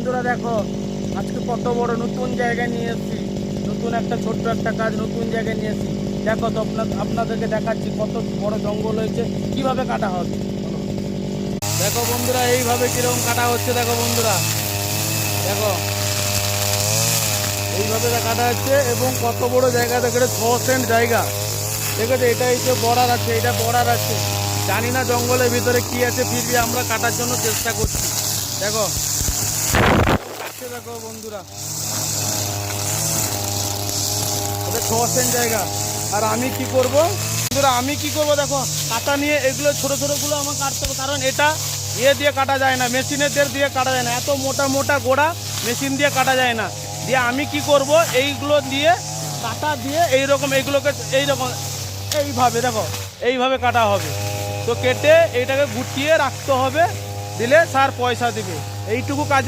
বন্ধুরা দেখো আজকে কত বড় নতুন জায়গায় নিয়ে এসেছি। নতুন একটা ছোট্ট একটা কাজ নতুন জায়গায় নিয়ে এসেছি। দেখো তো আপনাদেরকে দেখাচ্ছি কত বড় জঙ্গল হয়েছে, কিভাবে কাটা হবে। দেখো বন্ধুরা এইভাবে কিরকম কাটা হচ্ছে। দেখো বন্ধুরা দেখো এইভাবে কাটা হচ্ছে এবং কত বড় জায়গা দেখে 6 সেন্ট জায়গা দেখেছে। এটা হচ্ছে বর্ডার আছে, এটা বর্ডার আছে। জানি না জঙ্গলের ভিতরে কি আছে, ফিরবি আমরা কাটার জন্য চেষ্টা করছি। দেখো কাটছে দেখো বন্ধুরা, এটা 6 সেন্ট জায়গা। আর আমি কি করব বন্ধুরা, আমি কি করব দেখো কাটা নিয়ে এগুলো ছোট ছোটগুলো আমার কাটতে হবে, কারণ এটা দিয়ে কাটা যায় না, মেশিনের দিয়ে কাটা যায় না। এত মোটা মোটা গোড়া মেশিন দিয়ে কাটা যায় না। দিয়ে আমি কি করব, এইগুলো দিয়ে কাটা দিয়ে এইরকম এইগুলোকে এইরকম এইভাবে দেখো এইভাবে কাটা হবে। তো কেটে এইটাকে গুটিয়ে রাখতে হবে, দিলে স্যার পয়সা দিবে। এইটুকু কাজ।